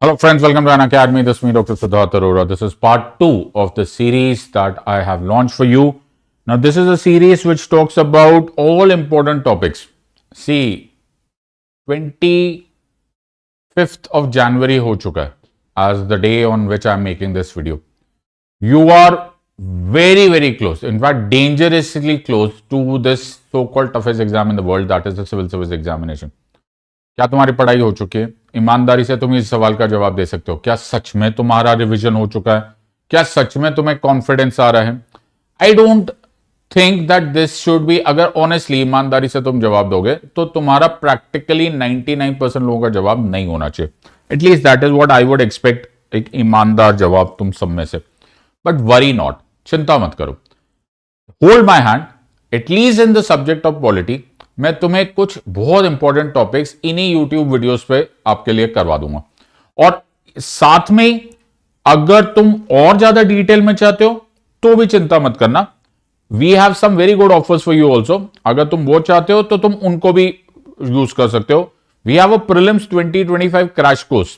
Hello friends, welcome to An Academy. This is me, Dr. Siddharth Arora. This is part 2 of the series that I have launched for you. Now this is a series which talks about all important topics. See, 25th of January ho chuka hai as the day on which I am making this video. You are very close, in fact dangerously close to this so-called toughest exam in the world, that is the civil service examination. क्या तुम्हारी पढ़ाई हो चुकी है? ईमानदारी से तुम इस सवाल का जवाब दे सकते हो। क्या सच में तुम्हारा रिवीजन हो चुका है? क्या सच में तुम्हें कॉन्फिडेंस आ रहा है? I don't think that this should be, अगर ऑनेस्टली ईमानदारी से तुम जवाब दोगे तो तुम्हारा प्रैक्टिकली 99% लोगों का जवाब नहीं होना चाहिए। At least that is what I would expect, एक ईमानदार जवाब तुम सब में से। बट वरी नॉट, चिंता मत करो। Hold my hand, at least in the subject of polity मैं तुम्हें कुछ बहुत इंपॉर्टेंट टॉपिक्स इन्हीं YouTube वीडियोस पे आपके लिए करवा दूंगा। और साथ में अगर तुम और ज्यादा डिटेल में चाहते हो तो भी चिंता मत करना, we have some very good offers for you also. अगर तुम वो चाहते हो तो तुम उनको भी यूज कर सकते हो। We have a prelims 2025 crash course.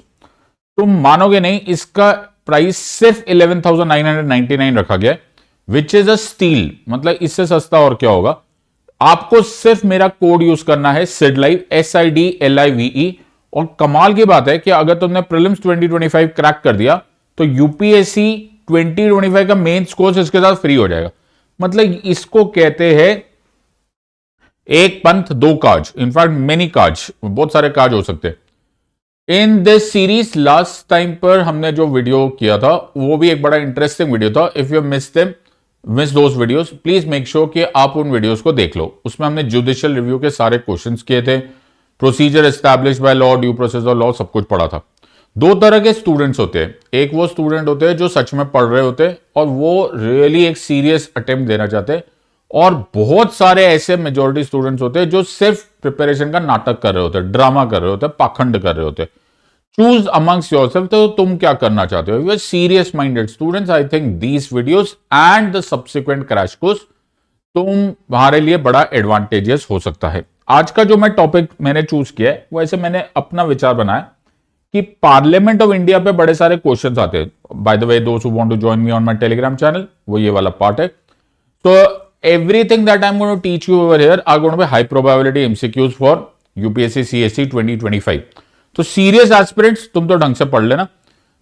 तुम मानोगे नहीं, इसका प्राइस सिर्फ 11,999 रखा गया है, विच इज अ स्टील। मतलब इससे सस्ता और क्या होगा। आपको सिर्फ मेरा कोड यूज करना है SIDLIVE, SIDLIVE। और कमाल की बात है कि अगर तुमने प्रीलिम्स 2025 क्रैक कर दिया तो यूपीएससी 2025 का मेंस कोर्स इसके साथ फ्री हो जाएगा। मतलब इसको कहते हैं एक पंथ दो काज, इनफैक्ट मेनी काज, बहुत सारे काज हो सकते हैं। In this series last time पर हमने जो वीडियो किया था वो भी एक बड़ा इंटरेस्टिंग वीडियो था। If you miss those videos, please make sure कि आप उन वीडियोस को देख लो। उसमें हमने जुडिशियल रिव्यू के सारे क्वेश्चंस किए थे, procedure establish by law, due process of law, सब कुछ पढ़ा था। दो तरह के स्टूडेंट्स होते हैं, एक वो स्टूडेंट होते हैं जो सच में पढ़ रहे होते हैं और वो रियली एक सीरियस अटेम्प्ट देना चाहते हैं, और बहुत सारे ऐसे मेजोरिटी स्टूडेंट्स होते हैं जो सिर्फ प्रिपरेशन का नाटक कर रहे होते हैं, ड्रामा कर रहे होते हैं, पाखंड कर रहे होते हैं। चूज अमंग्स योरसेल्फ, तो तुम क्या करना चाहते हो? You are serious minded students, I think these videos and the subsequent crash course तुम्हारे लिए बड़ा एडवांटेजियस हो सकता है। आज का जो मैं टॉपिक मैंने चूज किया है वो ऐसे मैंने अपना विचार बनाया कि पार्लियामेंट ऑफ इंडिया पे बड़े सारे क्वेश्चंस आते हैं। बाय द वे, दोस्त who want to join me on my Telegram channel, वो ये वाला पार्ट है। तो everything that I am going to teach you over here are going to be high probability MCQs for UPSC CSC 2025। तो serious aspirants तुम तो ढंग से पढ़ लेना।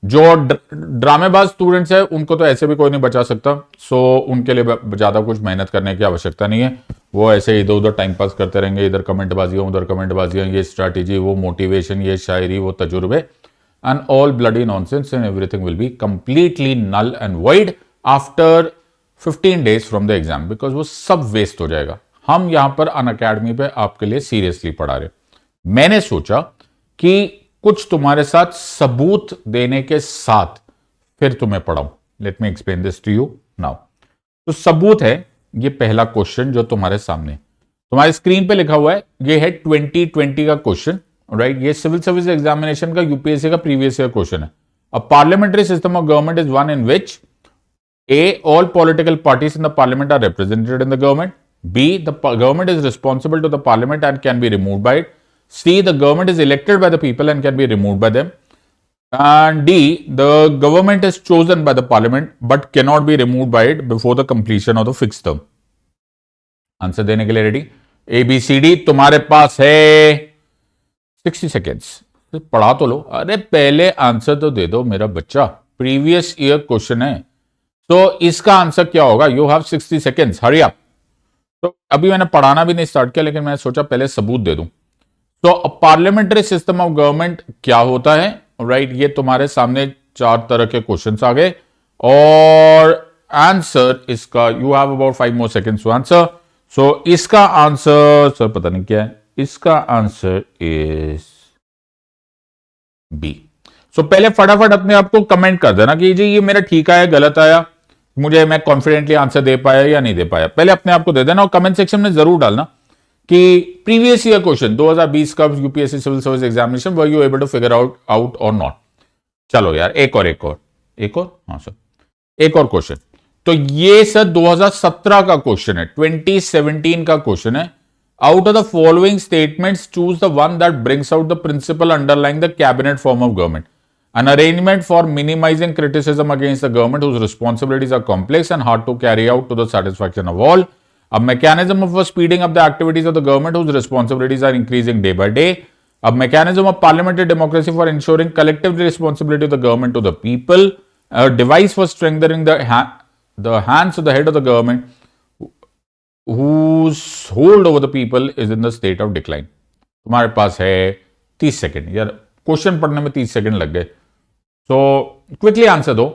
जो ड्रामेबाज स्टूडेंट्स है उनको तो ऐसे भी कोई नहीं बचा सकता, सो उनके लिए ज्यादा कुछ मेहनत करने की आवश्यकता नहीं है। वो ऐसे इधर उधर टाइम पास करते रहेंगे, इधर कमेंटबाजियां उधर कमेंटबाजियां, ये स्ट्रैटेजी, वो मोटिवेशन, ये शायरी, वो तजुर्बे, and all bloody nonsense, and everything will be completely null and void after 15 days from the exam, because वो सब वेस्ट हो जाएगा। हम यहां पर अनअकैडमी पे आपके लिए सीरियसली पढ़ा रहे। मैंने सोचा कि कुछ तुम्हारे साथ सबूत देने के साथ फिर तुम्हें पढ़ाऊं। Let me explain this to you now. तो सबूत है ये पहला क्वेश्चन जो तुम्हारे सामने तुम्हारी स्क्रीन पे लिखा हुआ है, ये है 2020 का क्वेश्चन, राइट। ये सिविल सर्विस एग्जामिनेशन का यूपीएससी का प्रीवियस ईयर क्वेश्चन है। अ parliamentary system of government is one in which A, all political parties in the parliament are represented in the government. B, the government is responsible to the parliament and can be removed by it. C, the government is elected by the people and can be removed by them. And D, the government is chosen by the parliament but cannot be removed by it before the completion of the fixed term. Answer देने के लिए ready? ABCD तुम्हारे पास है 60 seconds. पढ़ा तो लो। अरे पहले answer तो दे दो मेरा बच्चा, प्रीवियस ईयर क्वेश्चन है। तो इसका आंसर क्या होगा? You have 60 seconds, hurry up. तो अभी मैंने पढ़ाना भी नहीं स्टार्ट किया, लेकिन मैंने सोचा पहले सबूत दे दूं। तो पार्लियामेंट्री सिस्टम ऑफ गवर्नमेंट क्या होता है, राइट। ये तुम्हारे सामने 4 तरह के क्वेश्चंस आ गए और आंसर इसका, you have about 5 more seconds to answer. So इसका आंसर सर पता नहीं क्या है, इसका आंसर इज बी। सो पहले फटाफट अपने आप को कमेंट कर देना कि जी ये मेरा ठीक आया, गलत आया, मुझे मैं कॉन्फिडेंटली आंसर दे पाया या नहीं दे पाया। पहले अपने आप को दे देना और कमेंट सेक्शन में जरूर डालना कि प्रीवियस ईयर क्वेश्चन 2020 का UPSC civil service examination were you able to figure out और नॉट। चलो यार एक और हाँ सर, एक और क्वेश्चन। तो ये सर 2017 का क्वेश्चन है, 2017 का क्वेश्चन है। Out of the following statements choose the one that brings out the principle underlying the cabinet form of government. An arrangement for minimizing criticism against the government whose responsibilities are complex and hard to carry out to the satisfaction of all. A mechanism for speeding up the activities of the government whose responsibilities are increasing day by day. A mechanism of parliamentary democracy for ensuring collective responsibility of the government to the people. A device for strengthening the hands of the head of the government whose hold over the people is in the state of decline. तुम्हारे पास है 30 second. यार question पढ़ने में 30 second लग गए. So quickly answer दो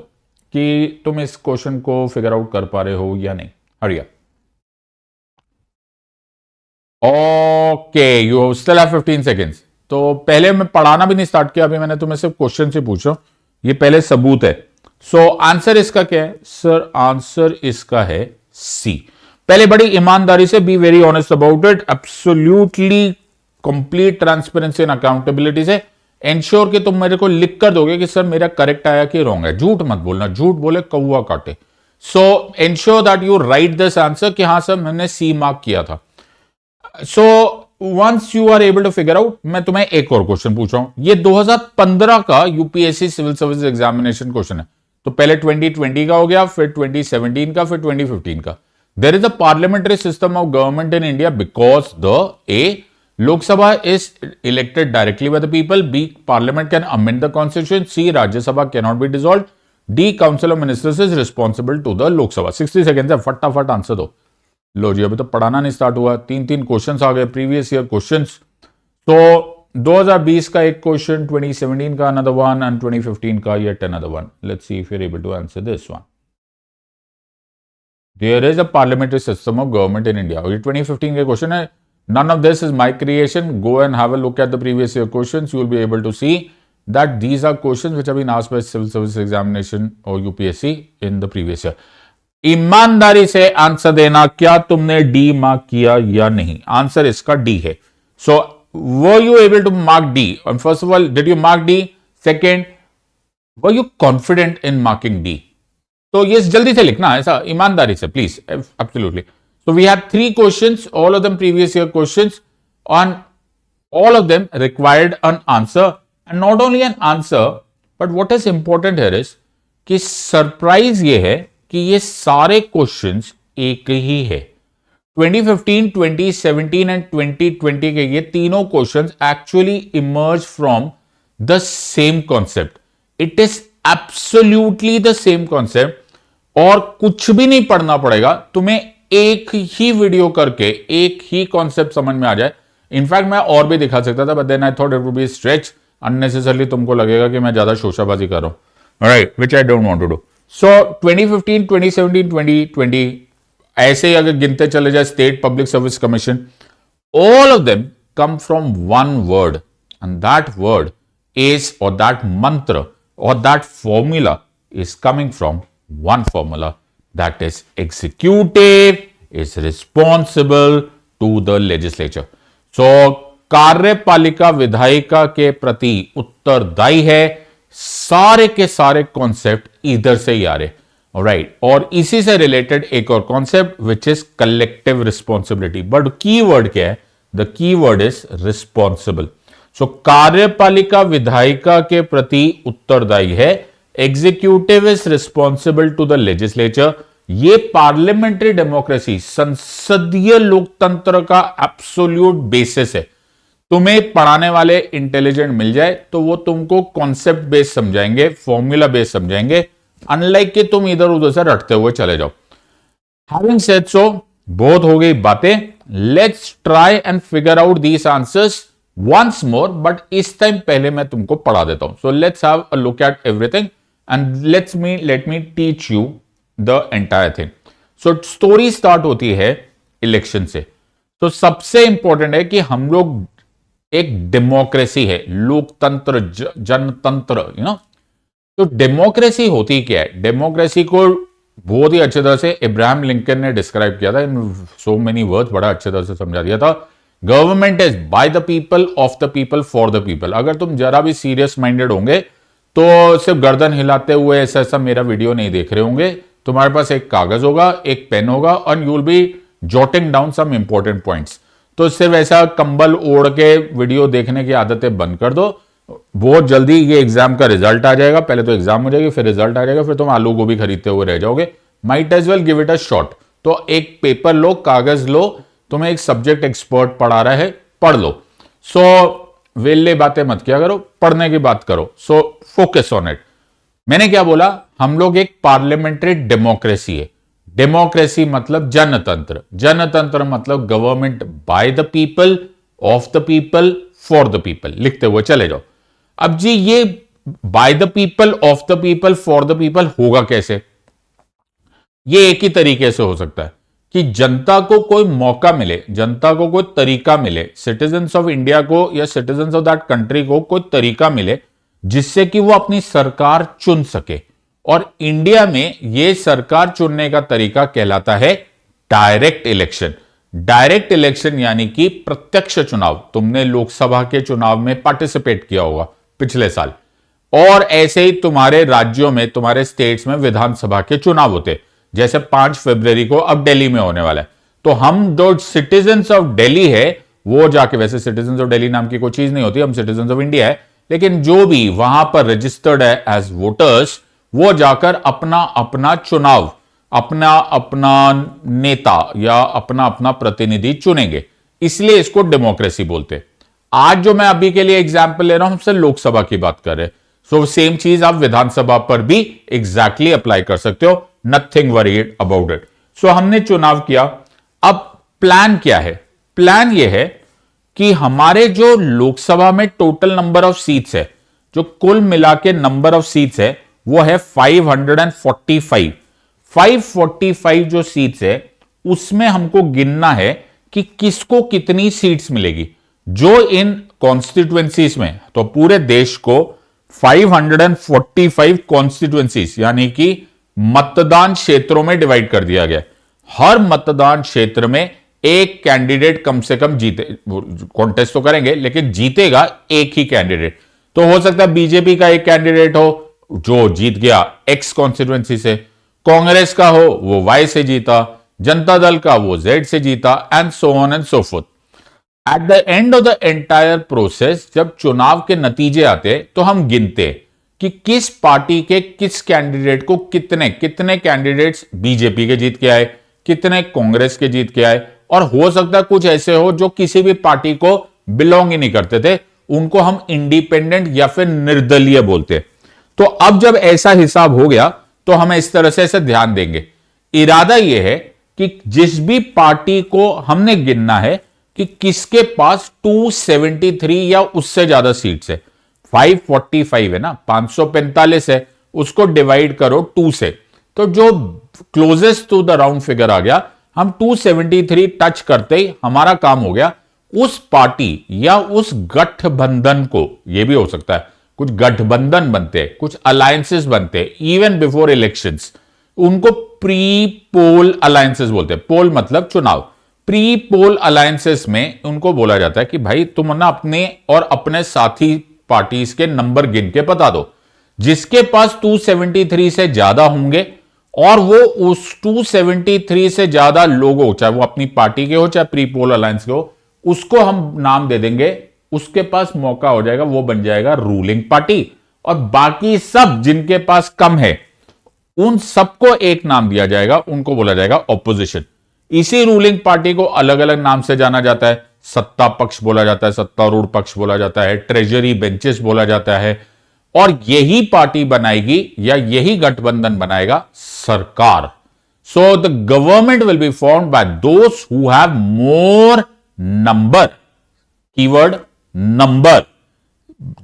कि तुम इस क्वेश्चन को फिगर आउट कर पा रहे हो या नहीं. हरिया. Okay, you still have 15 seconds. तो पहले मैं पढ़ाना भी नहीं स्टार्ट किया, अभी मैंने तुम्हें सिर्फ क्वेश्चन से पूछा. ये पहले सबूत है. सो आंसर इसका क्या है सर? आंसर इसका है सी. पहले बड़ी ईमानदारी से be very honest about it, absolutely complete transparency and accountability से इंश्योर कि तुम मेरे को लिख कर दोगे कि सर मेरा करेक्ट आया कि रॉन्ग है. झूठ मत बोलना, झूठ बोले कौवा काटे. So ensure that you write this answer कि हाँ सर मैंने सी मार्क किया था. So once you are able to figure out, मैं तुम्हें एक और क्वेश्चन पूछ रहा हूं. ये 2015 का UPSC civil service examination question है. तो पहले 2020 का हो गया, फिर 2017 का, फिर 2015 का. There is a parliamentary system of government in India because the a Lok Sabha is elected directly by the people. B. Parliament can amend the constitution. C. Rajya Sabha cannot be dissolved. D. Council of Ministers is responsible to the Lok Sabha. 60 seconds है, फटाफट answer दो. लो जी, अभी तो पढ़ाना नहीं start हुआ. तीन questions आ गए, प्रीवियस ईयर क्वेश्चंस. तो 2020 का एक क्वेश्चन, 2017 का another one and 2015 का yet another one. Let's see if you're able to answer this one. There is a parliamentary system of government in India. ये 2015 का क्वेश्चन है. None of this is my creation. Go and have a look at the previous year questions. You will be able to see that these are questions which have been asked by civil service examination or UPSC in the previous year. ईमानदारी से answer देना, क्या तुमने D mark किया या नहीं? Answer इसका D है. सो were you able to mark D? And first of all, did you mark D? Second, were you confident in marking D? तो ये जल्दी से लिखना, ऐसा ईमानदारी से please. Absolutely. So we had 3 questions, all of them previous year questions, and all of them required an answer, and not only an answer, but what is important here is कि surprise ये है कि ये सारे questions एक ही है. 2015, 2017 and 2020 के ये तीनों questions actually emerge from the same concept. It is absolutely the same concept, और कुछ भी नहीं पढ़ना पड़ेगा तुम्हें. एक ही वीडियो करके एक ही कॉन्सेप्ट समझ में आ जाए. इनफैक्ट मैं और भी दिखा सकता था, but then I thought it would be stretch unnecessarily. तुमको लगेगा कि मैं ज्यादा शोशाबाजी कर रहा हूं, right, which I don't want to do. So 2015, 2017, 2020 ऐसे ही अगर गिनते चले जाए, state public service commission, all of them come from one word, and that word is, और दैट मंत्र और that formula is coming from one formula. That is executive is responsible to the legislature. So कार्यपालिका विधायिका के प्रति उत्तरदायी है. सारे के सारे कॉन्सेप्ट इधर से ही आ रहे. राइट. और इसी से रिलेटेड एक और concept which is collective responsibility. But की वर्ड क्या है? The key word is responsible. सो कार्यपालिका विधायिका के प्रति उत्तरदायी है. Executive is responsible to the legislature. ये पार्लियामेंट्री डेमोक्रेसी, संसदीय लोकतंत्र का एब्सोल्यूट बेसिस है. तुम्हें पढ़ाने वाले इंटेलिजेंट मिल जाए तो वो तुमको कॉन्सेप्ट बेस्ड समझाएंगे, फॉर्मूला बेस्ड समझाएंगे, अनलाइक कि तुम इधर उधर से रटते हुए चले जाओ. हैविंग सेड सो, बहुत हो गई बातें. Let's try and figure out these answers once more, but इस टाइम पहले मैं तुमको पढ़ा देता हूं. So let's have a look at everything and let me teach you the entire thing. So story start होती है इलेक्शन से. तो सबसे इंपॉर्टेंट है कि हम लोग एक डेमोक्रेसी है, लोकतंत्र, जनतंत्र, यू नो. तो डेमोक्रेसी होती क्या है? डेमोक्रेसी को बहुत ही अच्छे तरह से इब्राहिम लिंकन ने डिस्क्राइब किया था इन सो मेनी वर्ड्स, बड़ा अच्छे तरह से समझा दिया था. Government is by the people, of the people, for the people. अगर तुम जरा भी सीरियस माइंडेड होंगे तो सिर्फ गर्दन हिलाते हुए ऐसा ऐसा मेरा वीडियो नहीं देख रहे होंगे. तुम्हारे पास एक कागज होगा, एक पेन होगा, और you will be jotting down some important points. तो सिर्फ ऐसा कंबल ओढ़ के वीडियो देखने की आदतें बंद कर दो. बहुत जल्दी ये एग्जाम का रिजल्ट आ जाएगा, पहले तो एग्जाम हो जाएगी, फिर रिजल्ट आ जाएगा, फिर तुम आलू गोभी खरीदते हुए रह जाओगे। Might as well give it a shot. तो एक पेपर लो, कागज लो, तुम्हें एक सब्जेक्ट एक्सपर्ट पढ़ा रहा है, पढ़ लो। सो वेले बातें मत किया करो, पढ़ने की बात करो। So focus on it. मैंने क्या बोला, हम लोग एक पार्लियामेंट्री डेमोक्रेसी है। डेमोक्रेसी मतलब जनतंत्र, जनतंत्र मतलब government by the people, of the people, for the people. लिखते हुए चले जाओ। अब जी ये by the people, of the people, for the people होगा कैसे? ये एक ही तरीके से हो सकता है कि जनता को कोई मौका मिले, जनता को कोई तरीका मिले, सिटीजन्स ऑफ इंडिया को या सिटीजन्स ऑफ दैट कंट्री को कोई तरीका मिले जिससे कि वो अपनी सरकार चुन सके। और इंडिया में ये सरकार चुनने का तरीका कहलाता है डायरेक्ट इलेक्शन। डायरेक्ट इलेक्शन यानी कि प्रत्यक्ष चुनाव। तुमने लोकसभा के चुनाव में पार्टिसिपेट किया होगा पिछले साल, और ऐसे ही तुम्हारे राज्यों में, तुम्हारे स्टेट्स में विधानसभा के चुनाव होते, जैसे 5 फरवरी को अब दिल्ली में होने वाला है। तो हम जो सिटीजन्स ऑफ दिल्ली है वो जाके, वैसे सिटीजन्स ऑफ दिल्ली नाम की कोई चीज नहीं होती, हम सिटीजन्स ऑफ इंडिया है, लेकिन जो भी वहां पर रजिस्टर्ड है एज वोटर्स, वो जाकर अपना अपना चुनाव, अपना अपना नेता या अपना अपना प्रतिनिधि चुनेंगे। इसलिए इसको डेमोक्रेसी बोलते हैं। आज जो मैं अभी के लिए एग्जाम्पल ले रहा हूं, हमसे लोकसभा की बात कर रहे हैं। सो सेम चीज आप विधानसभा पर भी एग्जैक्टली अप्लाई कर सकते हो। Nothing worried about it. So हमने चुनाव किया। अब प्लान क्या है? प्लान यह है कि हमारे जो लोकसभा में टोटल नंबर ऑफ सीट्स है, जो कुल मिला के नंबर ऑफ सीट्स है, वो है 545। 545 जो सीट्स है उसमें हमको गिनना है कि किसको कितनी सीट्स मिलेगी। जो इन कॉन्स्टिट्युएंसीज में, तो पूरे देश को 545 कॉन्स्टिट्युएंसीज यानी कि मतदान क्षेत्रों में डिवाइड कर दिया गया। हर मतदान क्षेत्र में एक कैंडिडेट कम से कम जीते, कॉन्टेस्ट तो करेंगे लेकिन जीतेगा एक ही कैंडिडेट। तो हो सकता है बीजेपी का एक कैंडिडेट हो जो जीत गया एक्स कॉन्स्टिट्युएंसी से, कांग्रेस का हो वो वाई से जीता, जनता दल का वो जेड से जीता, and so on and so fourth. At the end of the entire process, जब चुनाव के नतीजे आते तो हम गिनते कि किस पार्टी के किस कैंडिडेट को कितने कितने कैंडिडेट्स बीजेपी के जीत के आए, कितने कांग्रेस के जीत के आए, और हो सकता है कुछ ऐसे हो जो किसी भी पार्टी को बिलोंग ही नहीं करते थे, उनको हम इंडिपेंडेंट या फिर निर्दलीय बोलते। तो अब जब ऐसा हिसाब हो गया तो हम इस तरह से ऐसे ध्यान देंगे। इरादा यह है कि जिस भी पार्टी को हमने गिनना है कि किसके पास 273 या उससे ज्यादा सीट्स है। 545 है ना, 545 है, उसको डिवाइड करो 2 से, तो जो closest to the round figure आ गया, हम 273 टच करते ही हमारा काम हो गया। उस पार्टी या उस गठबंधन को, यह भी हो सकता है कुछ गठबंधन बनते हैं, कुछ अलायंसेस बनते हैं इवन बिफोर इलेक्शंस, उनको प्री पोल अलायंसेस बोलते हैं। पोल मतलब चुनाव। प्री पोल अलायंसेस में उनको बोला जाता है कि भाई तुम ना अपने और अपने साथी पार्टीज के नंबर गिन के बता दो। जिसके पास 273 से ज्यादा होंगे और वो उस 273 से ज्यादा लोग हो, चाहे वो अपनी पार्टी के हो चाहे प्री पोल अलायंस के हो, उसको हम नाम दे देंगे, उसके पास मौका हो जाएगा, वो बन जाएगा रूलिंग पार्टी। और बाकी सब जिनके पास कम है उन सबको एक नाम दिया जाएगा, उनको बोला जाएगा ऑपोजिशन। इसी रूलिंग पार्टी को अलग अलग नाम से जाना जाता है। सत्ता पक्ष बोला जाता है, सत्तारूढ़ पक्ष बोला जाता है, ट्रेजरी बेंचेस बोला जाता है, और यही पार्टी बनाएगी या यही गठबंधन बनाएगा सरकार। So the government will be formed by those who have more number. Keyword number.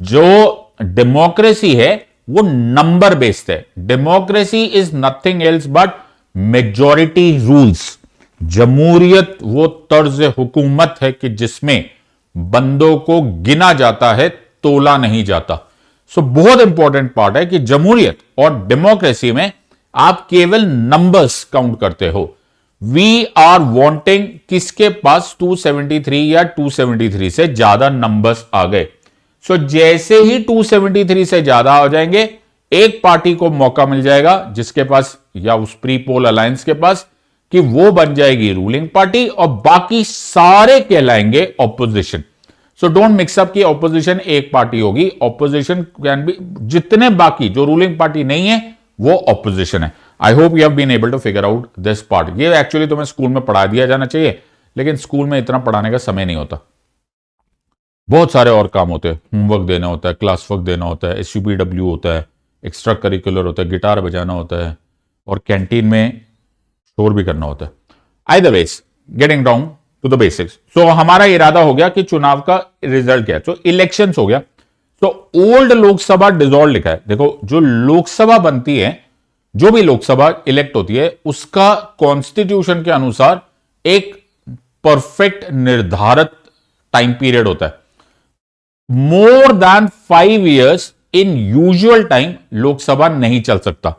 जो डेमोक्रेसी है वो नंबर बेस्ड है। Democracy is nothing else but majority rules. जमहूरियत वो तर्ज हुकूमत है कि जिसमें बंदों को गिना जाता है, तोला नहीं जाता। सो बहुत इंपॉर्टेंट पार्ट है कि जमहूरियत और डेमोक्रेसी में आप केवल नंबर्स काउंट करते हो। वी आर वांटिंग किसके पास 273 या 273 से ज्यादा नंबर्स आ गए। सो जैसे ही 273 से ज्यादा हो जाएंगे, एक पार्टी को मौका मिल जाएगा जिसके पास या उस प्री पोल अलायंस के पास कि वो बन जाएगी रूलिंग पार्टी और बाकी सारे कहलाएंगे opposition. So don't mix up कि ऑपोजिशन एक पार्टी होगी, ऑपोजिशन कैन बी जितने बाकी जो रूलिंग पार्टी नहीं है वो ऑपोजिशन है। I hope you have been able to figure out this part. ये एक्चुअली तुम्हें स्कूल में पढ़ा दिया जाना चाहिए, लेकिन स्कूल में इतना पढ़ाने का समय नहीं होता, बहुत सारे और काम होते हैं, होमवर्क देना होता है, क्लास वर्क देना होता है, SUPW होता है, एक्स्ट्रा करिकुलर होता है, गिटार बजाना होता है, और कैंटीन में शोर भी करना होता है। Either ways, getting down to the basics. So हमारा इरादा हो गया कि चुनाव का रिजल्ट क्या है। सो इलेक्शंस हो गया। तो ओल्ड लोकसभा डिसॉल्व लिखा है। देखो, जो लोकसभा बनती है, जो भी लोकसभा इलेक्ट होती है, उसका कॉन्स्टिट्यूशन के अनुसार एक परफेक्ट निर्धारित टाइम पीरियड होता है। मोर देन 5 years इन यूजुअल टाइम लोकसभा नहीं चल सकता।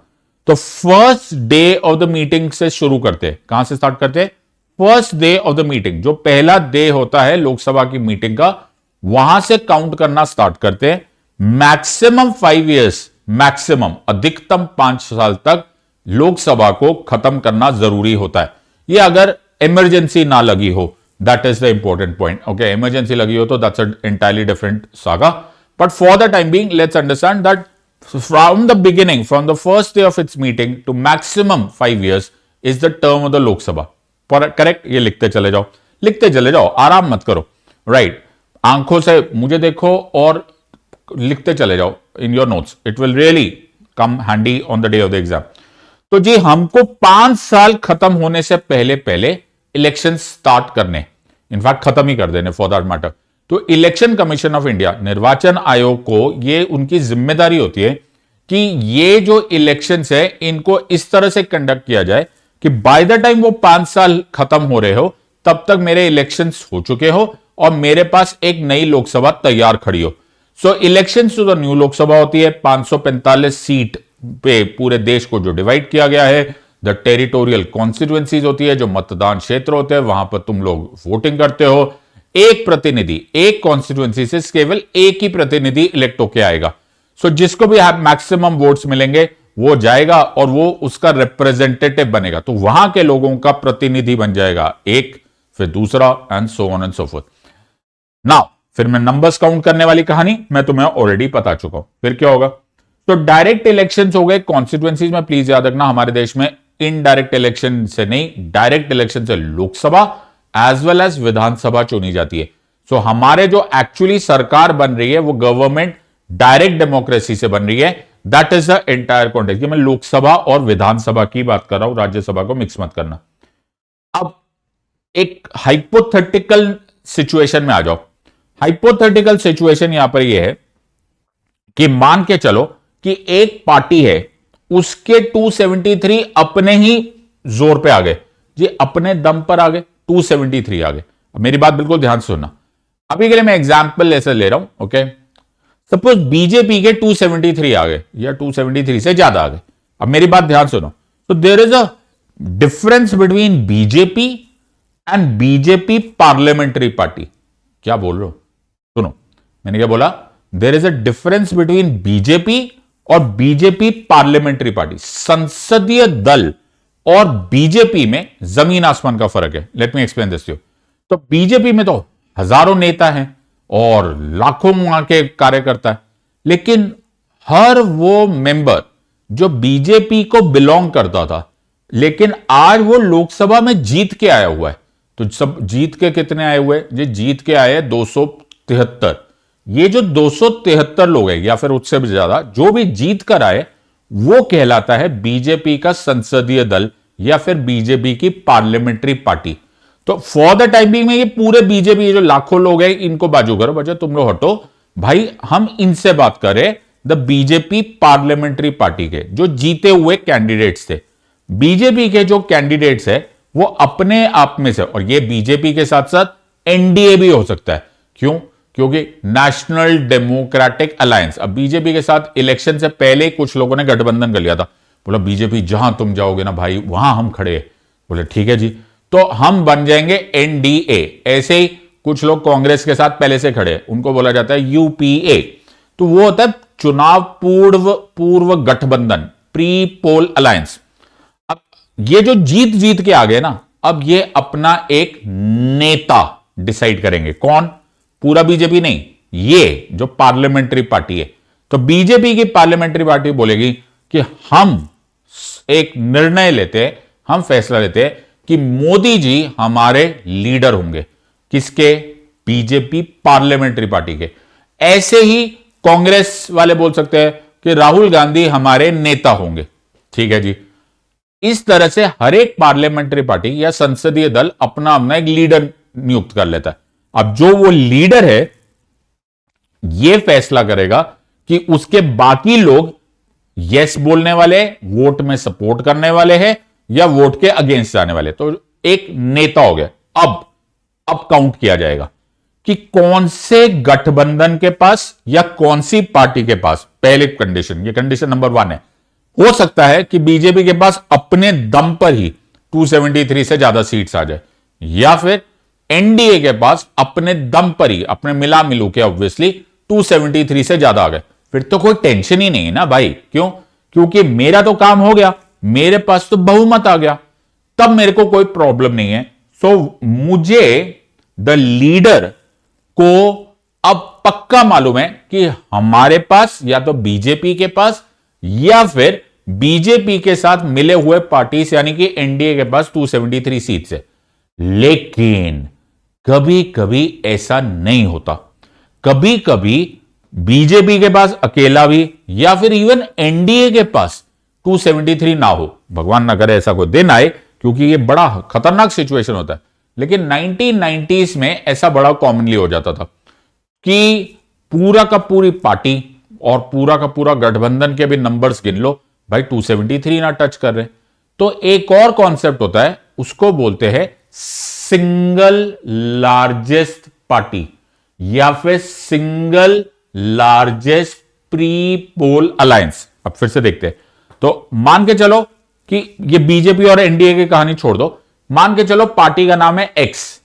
तो first day of the meeting से शुरू करते हैं। कहां से स्टार्ट करते हैं? First day of the meeting, जो पहला डे होता है लोकसभा की मीटिंग का, वहां से काउंट करना स्टार्ट करते हैं। मैक्सिमम 5 years, मैक्सिमम अधिकतम 5 साल तक लोकसभा को खत्म करना जरूरी होता है। ये अगर इमरजेंसी ना लगी हो, that is the important point. Okay, emergency लगी हो तो that's a entirely different saga, but for the time being let's understand that from the beginning, from the first day of its meeting to maximum 5 years is the term of the Lok Sabha. Correct? ये लिखते चले जाओ, लिखते चले जाओ, आराम मत करो। राइट, आंखों से मुझे देखो और लिखते चले जाओ in your notes, it will really come handy on the day of the exam. तो जी, हमको 5 साल खत्म होने से पहले पहले इलेक्शन स्टार्ट करने, इनफैक्ट खत्म ही कर देने फॉर दैट मैटर। तो इलेक्शन कमीशन ऑफ इंडिया, निर्वाचन आयोग को ये उनकी जिम्मेदारी होती है कि ये जो इलेक्शंस है इनको इस तरह से कंडक्ट किया जाए कि बाय द टाइम वो 5 साल खत्म हो रहे हो तब तक मेरे इलेक्शंस हो चुके हो और मेरे पास एक नई लोकसभा तैयार खड़ी हो। So elections to the new Lok Sabha होती है 545 सीट पे पूरे देश को जो डिवाइड किया गया है। द टेरिटोरियल कॉन्स्टिट्यूएंसीज होती है, जो मतदान क्षेत्र होते हैं, वहां पर तुम लोग वोटिंग करते हो। एक प्रतिनिधि एक कॉन्स्टिट्यूएंसी से केवल एक ही प्रतिनिधि इलेक्ट होके आएगा। सो जिसको भी मैक्सिमम वोट्स मिलेंगे वो जाएगा और वो उसका रिप्रेजेंटेटिव बनेगा, तो वहां के लोगों का प्रतिनिधि बन जाएगा एक, फिर दूसरा, and so on and so fourth. Now फिर मैं नंबर्स काउंट करने वाली कहानी मैं तुम्हें ऑलरेडी बता चुका हूं। फिर क्या होगा? तो डायरेक्ट इलेक्शंस हो गए कॉन्स्टिट्यूएंसीज में। प्लीज याद रखना, हमारे देश में इनडायरेक्ट इलेक्शन से नहीं, डायरेक्ट इलेक्शन से लोकसभा एज वेल एज विधानसभा चुनी जाती है। सो हमारे जो एक्चुअली सरकार बन रही है वो गवर्नमेंट डायरेक्ट डेमोक्रेसी से बन रही है। That is the entire context. मैं लोकसभा और विधानसभा की बात कर रहा हूं, राज्यसभा को मिक्स मत करना। अब एक हाइपोथेटिकल सिचुएशन में आ जाओ। हाइपोथेटिकल सिचुएशन यहां पर यह है कि मान के चलो कि एक पार्टी है, उसके 273 अपने ही जोर पे आ गए जी, अपने दम पर आ गए, 273 आ गए। अब मेरी बात बिल्कुल ध्यान से सुनना, अभी के लिए मैं एग्जांपल ऐसे ले रहा हूं। ओके, सपोज बीजेपी के 273 आ गए या 273 से ज्यादा आ गए। अब मेरी बात ध्यान सुनो। तो there is a difference between BJP and BJP parliamentary party. क्या बोल रहे हो? सुनो, मैंने क्या बोला? There is a difference between BJP और बीजेपी पार्लियामेंट्री पार्टी। संसदीय दल और बीजेपी में जमीन आसमान का फर्क है। Let me explain this to you. तो बीजेपी में तो हजारों नेता हैं और लाखों वहां के कार्यकर्ता है, लेकिन हर वो मेंबर जो बीजेपी को बिलोंग करता था, लेकिन आज वो लोकसभा में जीत के आया हुआ है। तो सब जीत के कितने आए हुए? जी जीत के आए 273। ये जो 273 लोग हैं या फिर उससे भी ज्यादा जो भी जीत कर आए, वो कहलाता है बीजेपी का संसदीय दल या फिर बीजेपी की पार्लियामेंट्री पार्टी। तो फॉर द टाइम बिंग में ये पूरे बीजेपी जो लाखों लोग हैं इनको बाजू करो, बच्चों तुम लोग हटो भाई, हम इनसे बात करें द बीजेपी पार्लियामेंट्री पार्टी के जो जीते हुए कैंडिडेट्स थे। बीजेपी के जो कैंडिडेट्स है वो अपने आप में से, और ये बीजेपी के साथ साथ एनडीए भी हो सकता है। क्यों? क्योंकि नेशनल डेमोक्रेटिक अलायंस, अब बीजेपी के साथ इलेक्शन से पहले कुछ लोगों ने गठबंधन कर लिया था। बोला बीजेपी जहां तुम जाओगे ना भाई वहां हम खड़े हैं। बोले ठीक है जी, तो हम बन जाएंगे एनडीए। ऐसे ही कुछ लोग कांग्रेस के साथ पहले से खड़े हैं, उनको बोला जाता है यूपीए। तो वो होता है चुनाव पूर्व गठबंधन, प्री पोल अलायंस। अब ये जो जीत के आ गए ना, अब ये अपना एक नेता डिसाइड करेंगे। कौन? पूरा बीजेपी नहीं, ये जो पार्लियामेंट्री पार्टी है, तो बीजेपी की पार्लियामेंट्री पार्टी बोलेगी कि हम एक निर्णय लेते हैं, हम फैसला लेते हैं कि मोदी जी हमारे लीडर होंगे। किसके? बीजेपी पार्लियामेंट्री पार्टी के। ऐसे ही कांग्रेस वाले बोल सकते हैं कि राहुल गांधी हमारे नेता होंगे। ठीक है जी। इस तरह से हर एक पार्लियामेंट्री पार्टी या संसदीय दल अपना अपना एक लीडर नियुक्त कर लेता है। अब जो वो लीडर है, यह फैसला करेगा कि उसके बाकी लोग यस बोलने वाले, वोट में सपोर्ट करने वाले हैं या वोट के अगेंस्ट जाने वाले। तो एक नेता हो गया। अब काउंट किया जाएगा कि कौन से गठबंधन के पास या कौन सी पार्टी के पास, पहले कंडीशन, ये कंडीशन नंबर 1 है, हो सकता है कि बीजेपी के पास अपने दम पर ही 273 से ज्यादा सीट्स आ जाए, या फिर एनडीए के पास अपने दम पर ही, अपने मिला मिलू के ऑब्वियसली 273 से ज्यादा आ गए। फिर तो कोई टेंशन ही नहीं है ना भाई। क्यों? क्योंकि मेरा तो काम हो गया, मेरे पास तो बहुमत आ गया, तब मेरे को कोई प्रॉब्लम नहीं है। सो मुझे द लीडर को अब पक्का मालूम है कि हमारे पास या तो बीजेपी के पास या फिर बीजेपी के साथ मिले हुए पार्टीज यानी कि एनडीए के पास 273 सीट्स है। लेकिन कभी कभी ऐसा नहीं होता। कभी कभी बीजेपी के पास अकेला भी या फिर इवन एनडीए के पास 273 ना हो। भगवान ना करे ऐसा कोई दिन आए, क्योंकि ये बड़ा खतरनाक सिचुएशन होता है। लेकिन 1990s में ऐसा बड़ा कॉमनली हो जाता था कि पूरा का पूरी पार्टी और पूरा का पूरा गठबंधन के भी नंबर्स गिन लो भाई, 273 ना टच कर रहे। तो एक और कॉन्सेप्ट होता है, उसको बोलते हैं सिंगल लार्जेस्ट पार्टी या फिर single largest pre poll alliance. अब फिर से देखते हैं। तो मान के चलो कि ये बीजेपी और एनडीए की कहानी छोड़ दो, मान के चलो पार्टी का नाम है एक्स।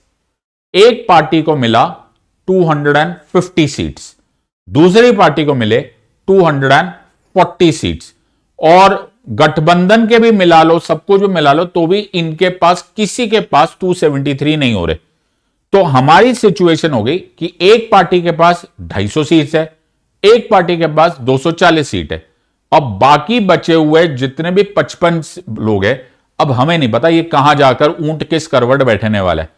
एक पार्टी को मिला 250 सीट्स, दूसरी पार्टी को मिले 240 सीट्स, और गठबंधन के भी मिला लो, सब कुछ भी मिला लो, तो भी इनके पास किसी के पास 273 नहीं हो रहे। तो हमारी सिचुएशन हो गई कि एक पार्टी के पास 250 सीट्स है, एक पार्टी के पास 240 सीट है। अब बाकी बचे हुए जितने भी 55 लोग हैं, अब हमें नहीं पता ये कहां जाकर ऊंट किस करवट बैठने वाला है।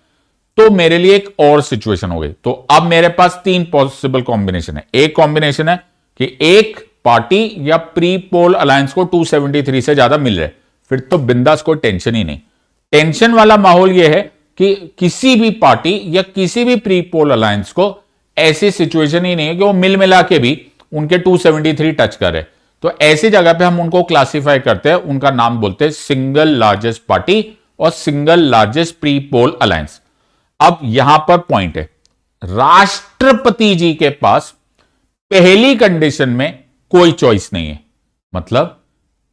तो मेरे लिए एक और सिचुएशन हो गई। तो अब मेरे पास 3 पॉसिबल कॉम्बिनेशन है। एक कॉम्बिनेशन है कि एक पार्टी या प्री पोल अलायंस को 273 से ज्यादा मिल रहे, फिर तो बिंदास, कोई टेंशन ही नहीं। टेंशन वाला माहौल यह है कि किसी भी पार्टी या किसी भी प्री पोल अलायंस को ऐसी सिचुएशन ही नहीं है कि वो मिल मिला के भी उनके 273 टच करे। तो ऐसी जगह पे हम उनको क्लासिफाई करते हैं, उनका नाम बोलते हैं सिंगल लार्जेस्ट पार्टी और single largest pre poll alliance. अब यहां पर पॉइंट है, राष्ट्रपति जी के पास पहली कंडीशन में कोई चॉइस नहीं है। मतलब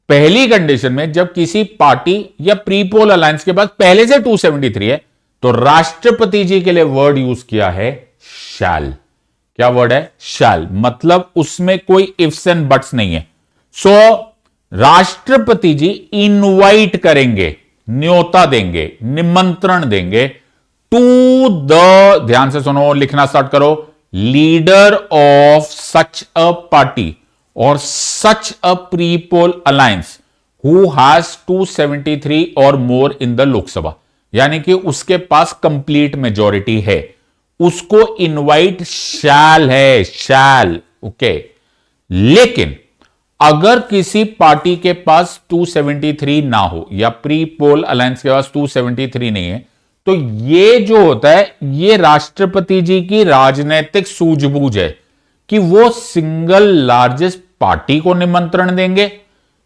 पहली कंडीशन में जब किसी पार्टी या प्री पोल अलायंस के पास पहले से 273 है, तो राष्ट्रपति जी के लिए वर्ड यूज किया है शैल। क्या वर्ड है? शैल। मतलब उसमें कोई इफ्स एंड बट्स नहीं है। सो राष्ट्रपति जी इनवाइट करेंगे, न्योता देंगे, निमंत्रण देंगे टू द, ध्यान से सुनो, लिखना स्टार्ट करो, leader of such a party और such a pre poll alliance who has 273 और मोर इन द लोकसभा, यानी कि उसके पास कंप्लीट मेजॉरिटी है, उसको इनवाइट शैल है, शैल। ओके। लेकिन अगर किसी पार्टी के पास 273 ना हो या प्री पोल अलायंस के पास 273 नहीं है, तो ये जो होता है ये राष्ट्रपति जी की राजनीतिक सूझबूझ है कि वो सिंगल लार्जेस्ट पार्टी को निमंत्रण देंगे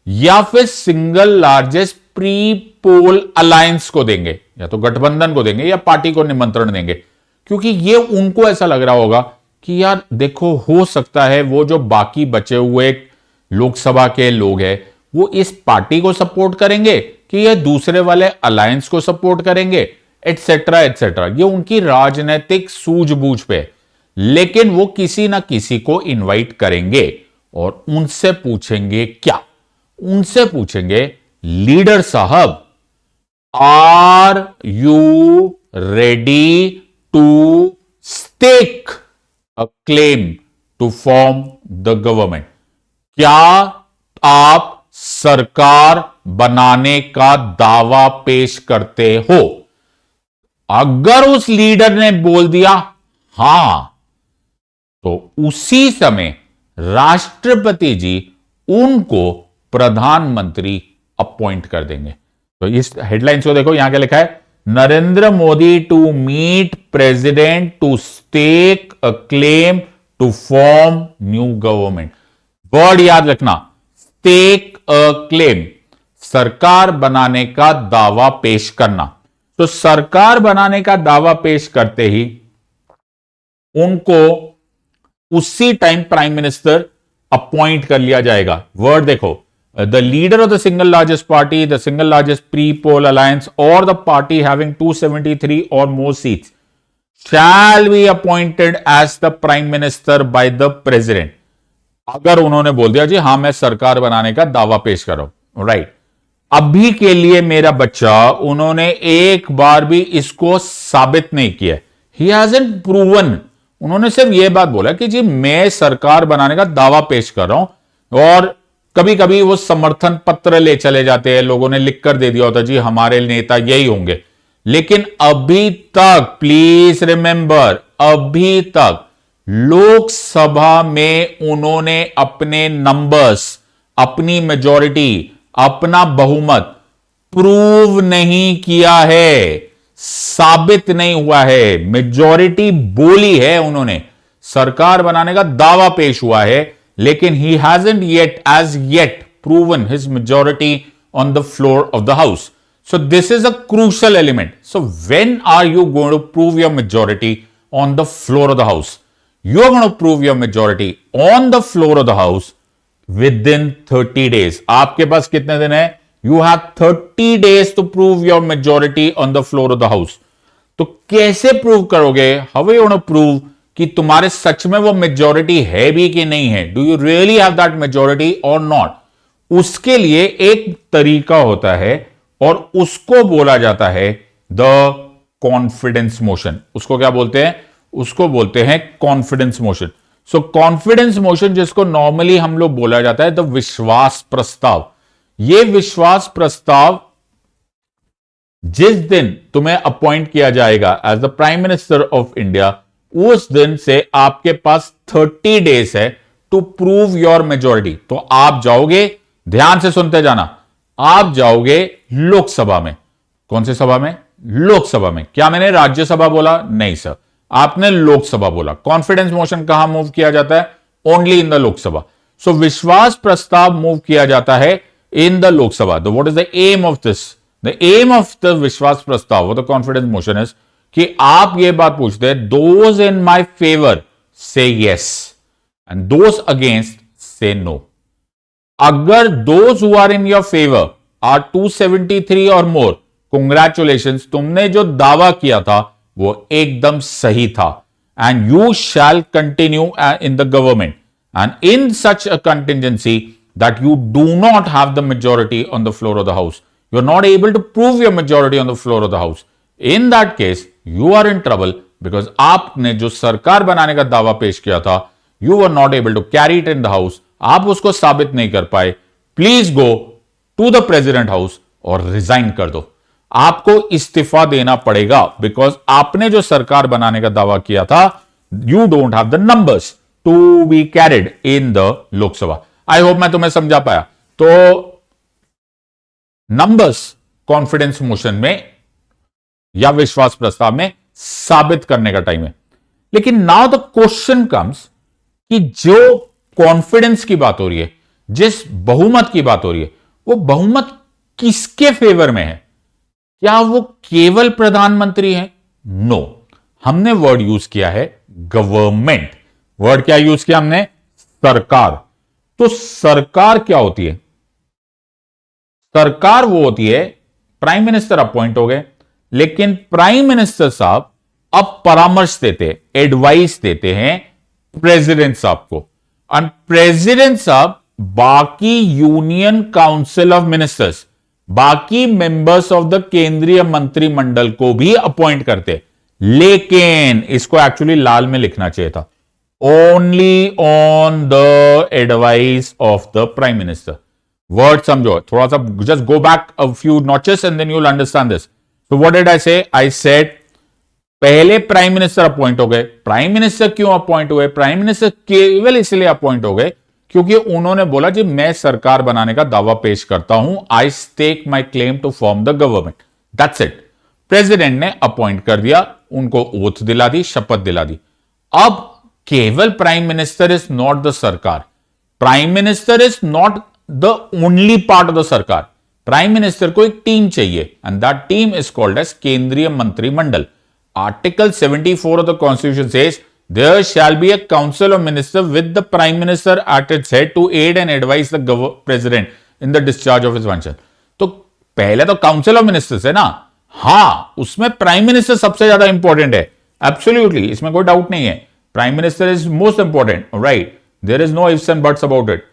या फिर single largest pre poll alliance को देंगे, या तो गठबंधन को देंगे या पार्टी को निमंत्रण देंगे। क्योंकि ये उनको ऐसा लग रहा होगा कि यार देखो, हो सकता है वो जो बाकी बचे हुए लोकसभा के लोग हैं वो इस पार्टी को सपोर्ट करेंगे कि ये दूसरे वाले अलायंस को सपोर्ट करेंगे, एटसेट्रा एटसेट्रा। ये उनकी राजनीतिक सूझबूझ पे, लेकिन वो किसी ना किसी को इनवाइट करेंगे और उनसे पूछेंगे क्या? उनसे पूछेंगे, लीडर साहब, are you ready to stake a claim to form the government. क्या आप सरकार बनाने का दावा पेश करते हो? अगर उस लीडर ने बोल दिया हां, तो उसी समय राष्ट्रपति जी उनको प्रधानमंत्री अपॉइंट कर देंगे। तो इस हेडलाइंस को देखो, यहां क्या लिखा है, Narendra Modi to meet president to stake a claim to form new government. Word याद रखना, स्टेक अ क्लेम, सरकार बनाने का दावा पेश करना। तो सरकार बनाने का दावा पेश करते ही उनको उसी टाइम प्राइम मिनिस्टर अपॉइंट कर लिया जाएगा। वर्ड देखो, the leader of the single largest party, the single largest pre poll alliance और द पार्टी हैविंग 273 और more seats shall be appointed as the prime minister by the president. अगर उन्होंने बोल दिया जी हां मैं सरकार बनाने का दावा पेश कर रहा हूं, राइट, अभी के लिए मेरा बच्चा, उन्होंने एक बार भी इसको साबित नहीं किया, ही हैजंट प्रूवन, उन्होंने सिर्फ यह बात बोला कि जी मैं सरकार बनाने का दावा पेश कर रहा हूं, और कभी कभी वो समर्थन पत्र ले चले जाते हैं, लोगों ने लिख कर दे दिया होता जी हमारे नेता यही होंगे, लेकिन अभी तक प्लीज रिमेंबर, अभी तक लोकसभा में उन्होंने अपने नंबर्स, अपनी मेजॉरिटी, अपना बहुमत प्रूव नहीं किया है, साबित नहीं हुआ है। मेजॉरिटी बोली है उन्होंने, सरकार बनाने का दावा पेश हुआ है, लेकिन he hasn't yet as yet proven his majority on the floor of the house. So this is a crucial element. So when are you going to prove your majority on the floor of the house? You are going to prove your majority on the floor of the house within 30 days. आपके पास कितने दिन है? You have 30 days to prove your majority on the floor of the house. तो कैसे prove करोगे? How are you going to prove कि तुम्हारे सच में वो मेजॉरिटी है भी कि नहीं है? Do you really have that majority or not? उसके लिए एक तरीका होता है और उसको बोला जाता है द कॉन्फिडेंस मोशन। उसको क्या बोलते हैं? उसको बोलते हैं कॉन्फिडेंस मोशन। सो कॉन्फिडेंस मोशन, जिसको नॉर्मली हम लोग बोला जाता है द विश्वास प्रस्ताव। यह विश्वास प्रस्ताव जिस दिन तुम्हें अपॉइंट किया जाएगा as the prime minister of India, उस दिन से आपके पास 30 डेज है टू प्रूव योर मेजॉरिटी। तो आप जाओगे, ध्यान से सुनते जाना, आप जाओगे लोकसभा में। कौन सी सभा में? लोकसभा में। क्या मैंने राज्यसभा बोला? नहीं सर, आपने लोकसभा बोला। कॉन्फिडेंस मोशन कहां मूव किया जाता है? Only in the Lok Sabha. So विश्वास प्रस्ताव मूव किया जाता है in the Lok Sabha. What is the aim of this? The aim of the विश्वास प्रस्ताव, द कॉन्फिडेंस मोशन इज कि आप ये बात पूछते हैं, those in my favour say yes and those against say no. अगर those who are in your favour are 273 और मोर, कंग्रेचुलेशंस, तुमने जो दावा किया था वो एकदम सही था, and you shall continue in the government, and in such a contingency that you do not have the majority on the floor of the house, you are not able to prove your majority on the floor of the house, in that case you are in trouble, because आपने जो सरकार बनाने का दावा पेश किया था, you are not able to carry it in the house, आप उसको साबित नहीं कर पाए। Please go to the president house और रिजाइन कर दो। आपको इस्तीफा देना पड़ेगा, बिकॉज आपने जो सरकार बनाने का दावा किया था, you don't have the numbers to be carried in the Lok Sabha. I hope मैं तुम्हें समझा पाया। तो नंबर्स कॉन्फिडेंस मोशन में या विश्वास प्रस्ताव में साबित करने का टाइम है। लेकिन नाउ द क्वेश्चन कम्स कि जो कॉन्फिडेंस की बात हो रही है, जिस बहुमत की बात हो रही है, वो बहुमत किसके फेवर में है? क्या वो केवल प्रधानमंत्री हैं? नो, हमने वर्ड यूज किया है गवर्नमेंट। वर्ड क्या यूज किया हमने? सरकार। तो सरकार क्या होती है? सरकार वो होती है, प्राइम मिनिस्टर अपॉइंट हो गए, लेकिन प्राइम मिनिस्टर साहब अब परामर्श देते हैं, एडवाइस देते हैं प्रेसिडेंट साहब को, और प्रेसिडेंट साहब बाकी यूनियन काउंसिल ऑफ मिनिस्टर्स, बाकी मेंबर्स ऑफ द केंद्रीय मंत्रिमंडल को भी अपॉइंट करते। लेकिन इसको एक्चुअली लाल में लिखना चाहिए था, only on the advice of the prime minister. Word समझो थोड़ा सा, just go back a few notches and then you will understand this. So what did I say? I said पहले प्राइम मिनिस्टर अपॉइंट हो गए. Prime minister क्यों appoint हुए? Prime minister केवल इसलिए अपॉइंट हो गए क्योंकि उन्होंने बोला जी मैं सरकार बनाने का दावा पेश करता हूं. I stake my claim to form the government. That's it. President ने अपॉइंट कर दिया, उनको ओथ दिला दी, शपथ दिला दी. अब केवल prime minister is not the sarkar. Prime minister is not the only part of the sarkar. Prime minister को एक टीम चाहिए and that team is called as केंद्रीय मंत्रिमंडल. Article 74 of the Constitution says there shall be a council of ministers with the prime minister at its head to aid and advise the president in the discharge of his function. तो पहले तो council of ministers है ना. हाँ, उसमें prime minister सबसे ज्यादा important है. एब्सोल्युटली, इसमें कोई डाउट नहीं है. Prime minister is most important, right. There is no ifs and buts about it.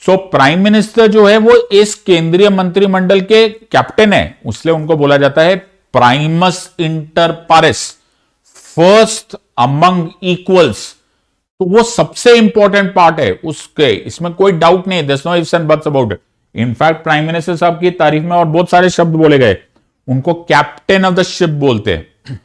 So prime minister जो है वो इस केंद्रीय मंत्रिमंडल के कैप्टन है, इसलिए उनको बोला जाता है primus inter pares, first among equals. तो वो सबसे इंपॉर्टेंट पार्ट है उसके, इसमें कोई डाउट नहीं. There is no ifs and buts about it. In fact prime minister साहब की तारीफ में और बहुत सारे शब्द बोले गए. उनको कैप्टन ऑफ द शिप बोलते हैं.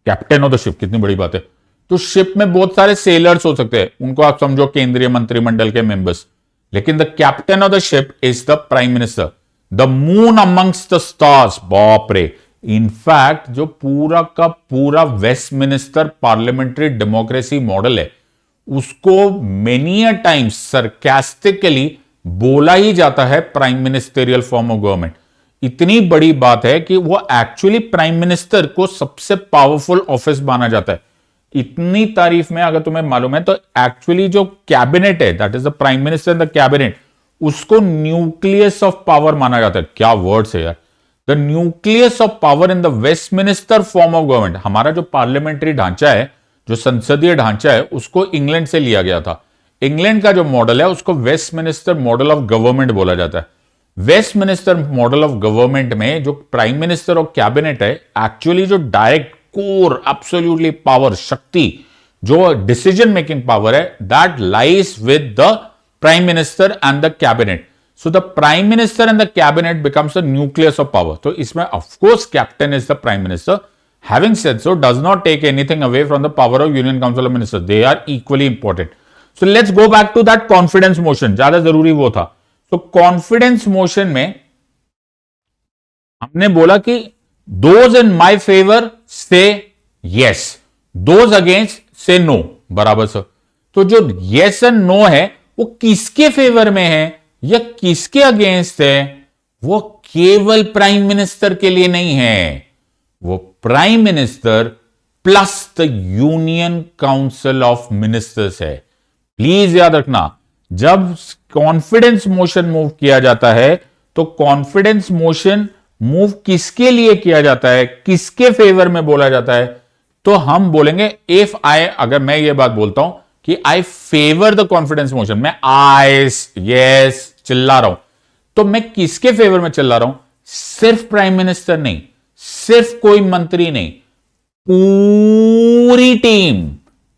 कैप्टन ऑफ द शिप कितनी बड़ी बात है. तो शिप में बहुत सारे सेलर्स हो सकते हैं, उनको आप समझो केंद्रीय मंत्रिमंडल के मेंबर्स, लेकिन the captain of the ship is the prime minister. The moon amongst the stars, बाप रे. इनफैक्ट जो पूरा का पूरा वेस्टमिनिस्टर पार्लियामेंट्री डेमोक्रेसी मॉडल है, उसको मेनी अ टाइम्स सरकास्टिकली बोला ही जाता है prime ministerial form of government. इतनी बड़ी बात है कि वो एक्चुअली प्राइम मिनिस्टर को सबसे पावरफुल ऑफिस माना जाता है. इतनी तारीफ में अगर तुम्हें मालूम है तो एक्चुअली जो कैबिनेट है, that is the prime minister the cabinet, उसको न्यूक्लियस ऑफ पावर माना जाता है. क्या वर्ड्स है यार. The nucleus of power in the Westminster form of government. हमारा जो पार्लियामेंट्री ढांचा है, जो संसदीय ढांचा है, उसको इंग्लैंड से लिया गया था. इंग्लैंड का जो मॉडल है उसको वेस्टमिनिस्टर मॉडल ऑफ गवर्नमेंट बोला जाता है. वेस्टमिनिस्टर मॉडल ऑफ गवर्नमेंट में जो प्राइम मिनिस्टर और कैबिनेट है, एक्चुअली जो डायरेक्ट कोर एब्सोल्युटली पावर, शक्ति, जो डिसीजन मेकिंग पावर है, that lies with the prime minister and the cabinet. So the prime minister and the cabinet becomes the nucleus of power. So इसमें of course captain is the prime minister. Having said so, does not take anything away from the power of Union Council of Ministers. They are equally important. So let's go back to that confidence motion. ज्यादा जरूरी वो था. So confidence motion में हमने बोला कि those in my favor say yes, those against say no. बराबर sir. तो जो yes and no है वो किसके फेवर में है या किसके अगेंस्ट है? वो केवल प्राइम मिनिस्टर के लिए नहीं है, वो prime minister plus the union council of ministers है. प्लीज याद रखना, जब कॉन्फिडेंस मोशन मूव किया जाता है तो कॉन्फिडेंस मोशन मूव किसके लिए किया जाता है, किसके फेवर में बोला जाता है? तो हम बोलेंगे इफ आई, अगर मैं ये बात बोलता हूं कि आई फेवर द कॉन्फिडेंस मोशन, मैं आइस यस चिल्ला रहा हूं, तो मैं किसके फेवर में चिल्ला रहा हूं? सिर्फ प्राइम मिनिस्टर नहीं, सिर्फ कोई मंत्री नहीं, पूरी team,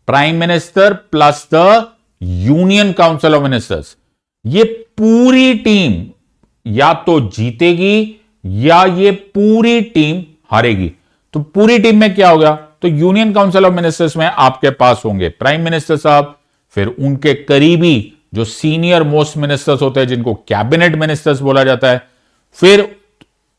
prime minister plus the union council of ministers, ये पूरी टीम या तो जीतेगी या ये पूरी टीम हारेगी. तो पूरी टीम में क्या होगा? तो यूनियन काउंसिल ऑफ मिनिस्टर्स में आपके पास होंगे प्राइम मिनिस्टर साहब, फिर उनके करीबी जो सीनियर मोस्ट मिनिस्टर्स होते हैं जिनको कैबिनेट मिनिस्टर्स बोला जाता है, फिर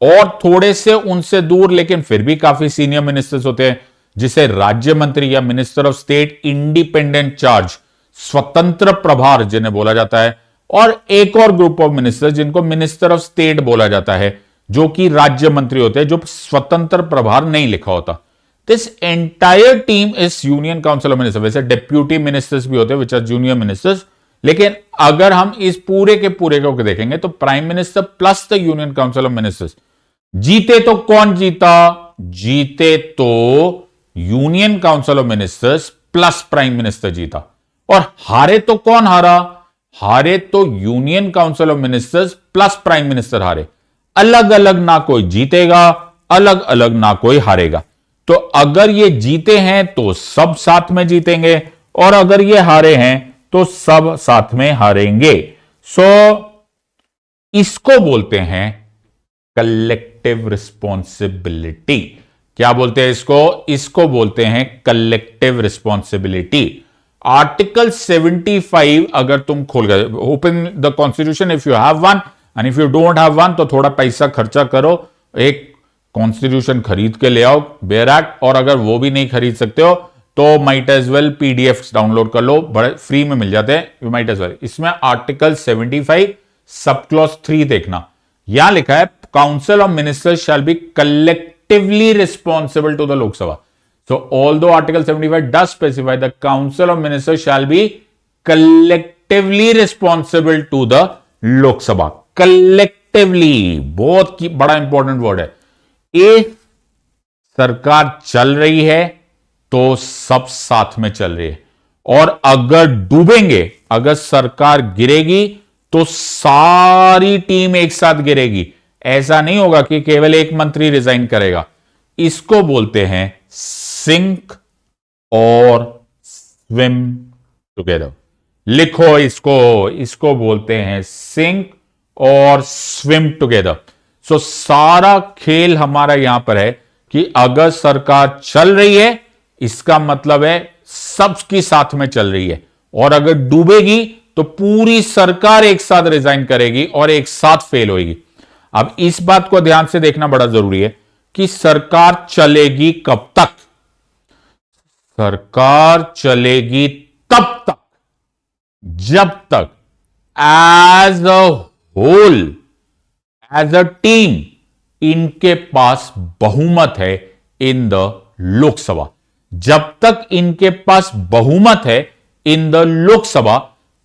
और थोड़े से उनसे दूर लेकिन फिर भी काफी सीनियर मिनिस्टर्स होते हैं जिसे राज्य मंत्री या minister of state independent charge, स्वतंत्र प्रभार जिन्हें बोला जाता है, और एक और ग्रुप ऑफ मिनिस्टर्स जिनको मिनिस्टर ऑफ स्टेट बोला जाता है, जो कि राज्य मंत्री होते हैं, जो स्वतंत्र प्रभार नहीं लिखा होता. This entire team is union council of minister. वैसे डेप्यूटी मिनिस्टर्स भी होते हैं विच आर जूनियर मिनिस्टर्स, लेकिन अगर हम इस पूरे के पूरे को देखेंगे तो prime minister plus the union council of ministers. जीते तो कौन जीता? जीते तो union council of ministers plus prime minister जीता. और हारे तो कौन हारा? हारे तो union council of ministers plus prime minister हारे. अलग अलग ना कोई जीतेगा, अलग अलग ना कोई हारेगा. तो अगर ये जीते हैं तो सब साथ में जीतेंगे, और अगर ये हारे हैं तो सब साथ में हारेंगे। सो इसको बोलते हैं कलेक्टिव रिस्पॉन्सिबिलिटी। क्या बोलते हैं इसको? इसको बोलते हैं कलेक्टिव रिस्पॉन्सिबिलिटी। आर्टिकल 75 अगर तुम खोल गए, open the constitution if you have one, and if you don't have one तो थोड़ा पैसा खर्चा करो, एक कॉन्स्टिट्यूशन खरीद के ले आओ, बेयर एक्ट। और अगर वो भी नहीं खरीद सकते हो तो might as well PDF download कर लो, बड़े फ्री में मिल जाते हैं, यू माइट एज वेल। इसमें आर्टिकल 75 सब क्लॉज 3 देखना, यहां लिखा है council of ministers shall be collectively responsible to the Lok Sabha. So although Article 75 does specify the Council of Ministers shall be collectively responsible to the Lok Sabha. Collectively, बहुत बड़ा important word है। एक सरकार चल रही है तो सब साथ में चल रही है, और अगर डूबेंगे, अगर सरकार गिरेगी तो सारी टीम एक साथ गिरेगी। ऐसा नहीं होगा कि केवल एक मंत्री रिजाइन करेगा। इसको बोलते हैं सिंक और स्विम टुगेदर। लिखो इसको बोलते हैं सिंक और स्विम टुगेदर। सो सारा खेल हमारा यहां पर है कि अगर सरकार चल रही है इसका मतलब है सबकी साथ में चल रही है, और अगर डूबेगी तो पूरी सरकार एक साथ रिजाइन करेगी और एक साथ फेल होगी। अब इस बात को ध्यान से देखना बड़ा जरूरी है कि सरकार चलेगी कब तक? सरकार चलेगी तब तक जब तक as a whole, as a team इनके पास बहुमत है इन द लोकसभा। जब तक इनके पास बहुमत है इन द लोकसभा